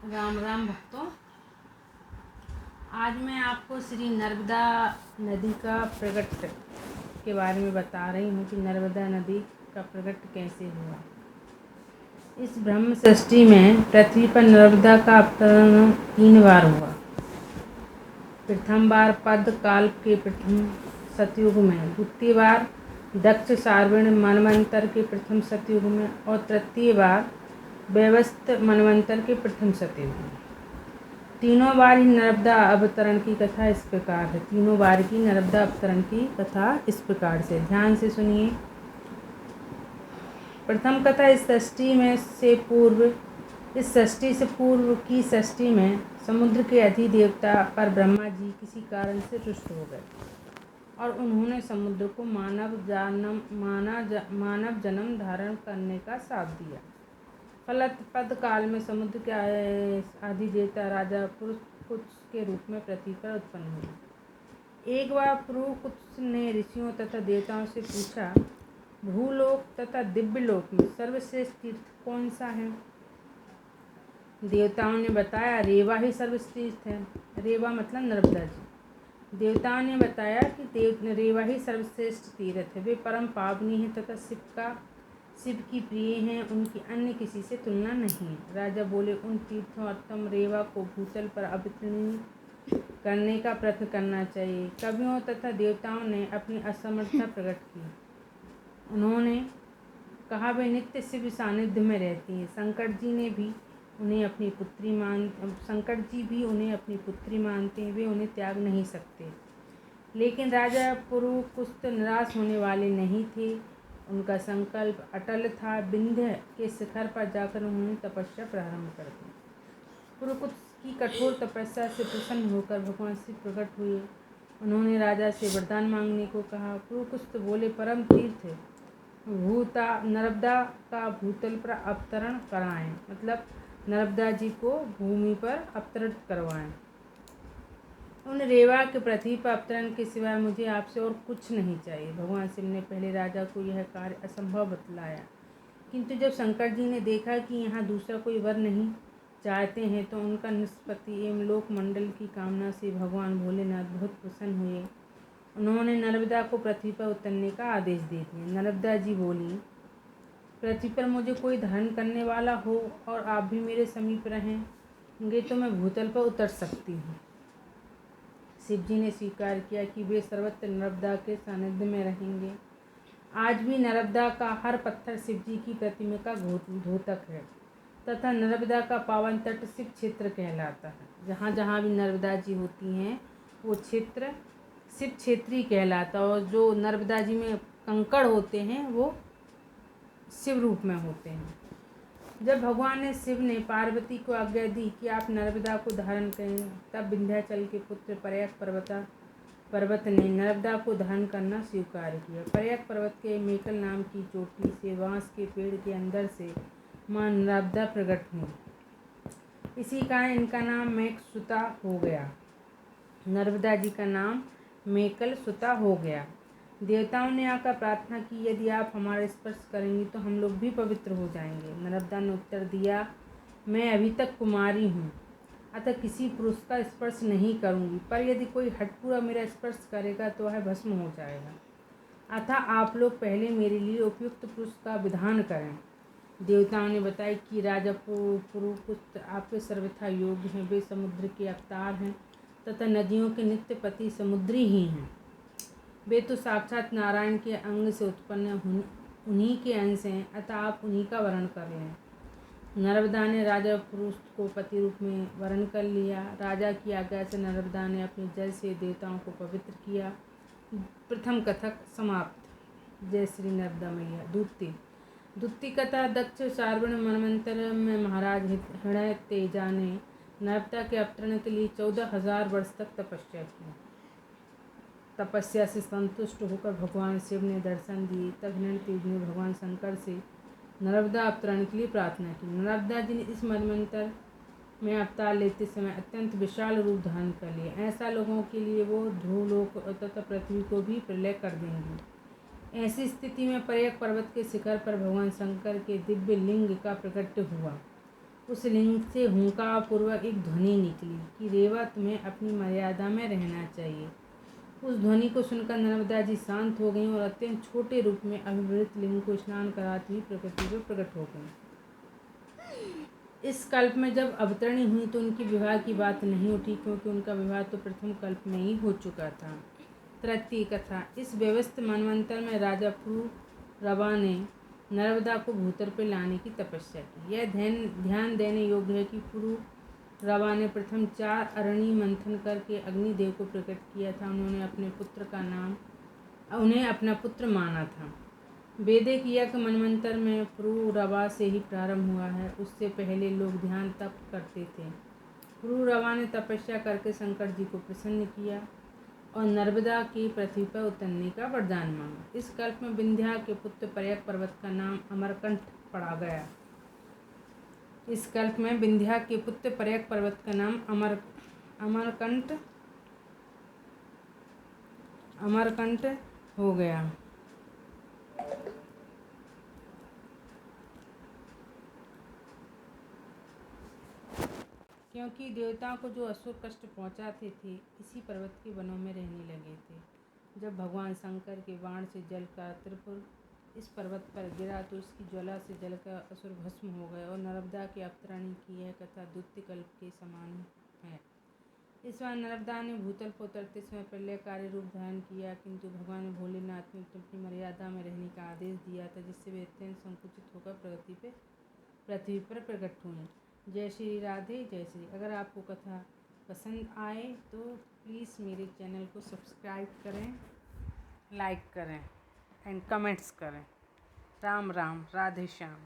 राम राम भक्तों। आज मैं आपको श्री नर्मदा नदी का प्रगट के बारे में बता रही हूँ कि नर्मदा नदी का प्रगट कैसे हुआ। इस ब्रह्म सृष्टि में पृथ्वी पर नर्मदा का अवतरण 3 बार हुआ। प्रथम बार पद्म काल के प्रथम सतयुग में, द्वितीय बार दक्ष सार्वण मनवंतर के प्रथम सतयुग में और तृतीय बार वैवस्वत मनवंतर के प्रथम सतयुग में। तीनों बार ही नर्मदा अवतरण की कथा इस प्रकार है। तीनों बार की नर्मदा अवतरण की कथा इस प्रकार से, ध्यान से सुनिए। प्रथम कथा इस सृष्टि से पूर्व की सृष्टि में समुद्र के अधिदेवता पर ब्रह्मा जी किसी कारण से रुष्ट हो गए और उन्होंने समुद्र को मानव जन्म धारण करने का श्राप दिया। फलत काल में समुद्र के अधिदेवता राजा पुरुकुत्स के रूप में पृथ्वी पर उत्पन्न हुए। एक बार पुरुकुत्स ने ऋषियों तथा देवताओं से पूछा, भूलोक तथा दिव्यलोक में सर्वश्रेष्ठ तीर्थ कौन सा है? देवताओं ने बताया, रेवा ही सर्वश्रेष्ठ है। रेवा मतलब नर्मदा जी। देवताओं ने बताया कि रेवा ही सर्वश्रेष्ठ तीर्थ है। वे परम पावनी है तथा शिव की प्रिय हैं, उनकी अन्य किसी से तुलना नहीं है। राजा बोले, उन तीर्थोत्तम रेवा को भूतल पर अवतीर्ण करने का प्रयत्न करना चाहिए। कवियों तथा देवताओं ने अपनी असमर्थता प्रकट की। उन्होंने कहा वे नित्य शिव सानिध्य में रहती हैं। शंकर जी भी उन्हें अपनी पुत्री मानते हैं, वे उन्हें त्याग नहीं सकते। लेकिन राजा पुरुकुत्स निराश होने वाले नहीं थे। उनका संकल्प अटल था। विंध्य के शिखर पर जाकर उन्होंने तपस्या प्रारंभ कर दी। पुरुकुत्स की कठोर तपस्या से प्रसन्न होकर भगवान शिव प्रकट हुए। उन्होंने राजा से वरदान मांगने को कहा। पुरुकुत्स बोले, परम तीर्थ नर्मदा का भूतल पर अवतरण कराएं, मतलब नर्मदा जी को भूमि पर अवतरित करवाएं। उन रेवा के पृथ्वी पर अवतरण के सिवाय मुझे आपसे और कुछ नहीं चाहिए। भगवान शिव ने पहले राजा को यह कार्य असंभव बतलाया, किंतु जब शंकर जी ने देखा कि यहाँ दूसरा कोई वर नहीं चाहते हैं तो उनका निष्पत्ति एवं लोक मंडल की कामना से भगवान भोलेनाथ बहुत प्रसन्न हुए। उन्होंने नर्मदा को पृथ्वी पर उतरने का आदेश दे दिया। नर्मदा जी बोली, पृथ्वी पर मुझे कोई धारण करने वाला हो और आप भी मेरे समीप रहेंगे तो मैं भूतल पर उतर सकती हूँ। शिव जी ने स्वीकार किया कि वे सर्वत्र नर्मदा के सानिध्य में रहेंगे। आज भी नर्मदा का हर पत्थर शिव जी की प्रतिमा का द्योतक है तथा नर्मदा का पावन तट शिव क्षेत्र कहलाता है। जहाँ जहाँ भी नर्मदा जी होती हैं वो क्षेत्र शिव क्षेत्र ही कहलाता है, और जो नर्मदा जी में कंकड़ होते हैं वो शिव रूप में होते हैं। जब भगवान शिव ने पार्वती को आज्ञा दी कि आप नर्मदा को धारण करें, तब विंध्याचल के पुत्र प्रयाग पर्वत ने नर्मदा को धारण करना स्वीकार किया। प्रयाग पर्वत के मेकल नाम की चोटी से बांस के पेड़ के अंदर से माँ नर्मदा प्रकट हुई। इसी कारण इनका नाम मेकसुता हो गया। नर्मदा जी का नाम मेकल सुता हो गया। देवताओं ने आकर प्रार्थना की, यदि आप हमारा स्पर्श करेंगी तो हम लोग भी पवित्र हो जाएंगे। नर्मदा ने उत्तर दिया, मैं अभी तक कुमारी हूँ, अतः किसी पुरुष का स्पर्श नहीं करूँगी, पर यदि कोई हठपुरा मेरा स्पर्श करेगा तो वह भस्म हो जाएगा। अतः आप लोग पहले मेरे लिए उपयुक्त पुरुष का विधान करें। देवताओं ने बताया कि राजा पुरुकुत्स आपके सर्वथा योग्य हैं। वे समुद्र के अवतार हैं तथा नदियों के नित्य पति समुद्री ही हैं। वे तो साक्षात नारायण के अंग से उत्पन्न उन्हीं के अंश हैं, अतः आप उन्हीं का वर्ण कर लें। नर्मदा ने राजा पुरुकुत्स को पति रूप में वर्ण कर लिया। राजा की आज्ञा से नर्मदा ने अपने जल से देवताओं को पवित्र किया। प्रथम कथक समाप्त। जय श्री नर्मदा मैया। द्वितीय कथा दक्ष सार्वण मनवंतर में महाराज हृदय तेजा ने नर्मदा के अवतरण के लिए 14,000 वर्ष तक तपस्या की। तपस्या से संतुष्ट होकर भगवान शिव ने दर्शन दिए। तब हिरण्य तेज ने भगवान शंकर से नर्मदा अवतरण के लिए प्रार्थना की। नर्मदा जी ने इस मनवंतर में अवतार लेते समय अत्यंत विशाल रूप धारण कर लिया। ऐसा लोगों के लिए वो ध्रुवलोक तथा पृथ्वी को भी प्रलय कर देंगी। ऐसी स्थिति में प्रयाग पर्वत के शिखर पर भगवान शंकर के दिव्य लिंग का प्रकट हुआ। उस लिंग से हुंकार पूर्वक एक ध्वनि निकली कि रेवा, तुम्हें अपनी मर्यादा में रहना चाहिए। उस ध्वनि को सुनकर नर्मदा जी शांत हो गईं और अत्यंत छोटे रूप में अभिवृत लिंग को स्नान कराती हुई प्रकृति पर प्रकट हो गईं। इस कल्प में जब अवतरणी हुई तो उनकी विवाह की बात नहीं उठी, क्योंकि उनका विवाह तो प्रथम कल्प में ही हो चुका था। तृतीय कथा। इस व्यवस्थ मनवंतर में राजा पुरुरवा ने नर्मदा को भूतल पर लाने की तपस्या की। यह ध्यान देने योग्य है कि पुरुरवा ने प्रथम 4 अरणी मंथन करके अग्निदेव को प्रकट किया था। उन्हें अपना पुत्र माना था। वैदिक यज्ञ मनवंतर में पुरुरवा से ही प्रारंभ हुआ है। उससे पहले लोग ध्यान तप करते थे। पुरुरवा ने तपस्या करके शंकर जी को प्रसन्न किया और नर्मदा की पृथ्वी पर उतरने का वरदान मांगा। इस कल्प में विंध्या के पुत्र प्रयाग पर्वत का नाम अमरकंठ पड़ा गया। इस कल्प में विंध्या के पुत्र प्रयाग पर्वत का नाम अमरकंठ हो गया। क्योंकि देवताओं को जो असुर कष्ट पहुंचाते थे इसी पर्वत के वनों में रहने लगे थे। जब भगवान शंकर के बाण से जल का त्रिपुर इस पर्वत पर गिरा तो इसकी ज्वाला से जलकर असुर भस्म हो गए। और नर्मदा के अवतरण की यह कथा द्वितीय कल्प के समान है। इस बार नर्मदा ने भूतल पर उतरते समय प्रलयकारी रूप धारण किया, किंतु भगवान भोलेनाथ ने अपनी मर्यादा में रहने का आदेश दिया था, जिससे वे अत्यंत संकुचित होकर पृथ्वी पर प्रकट हुए। जय श्री राधे, जय श्री। अगर आपको कथा पसंद आए तो प्लीज़ मेरे चैनल को सब्सक्राइब करें, लाइक करें एंड कमेंट्स करें। राम राम, राधे श्याम।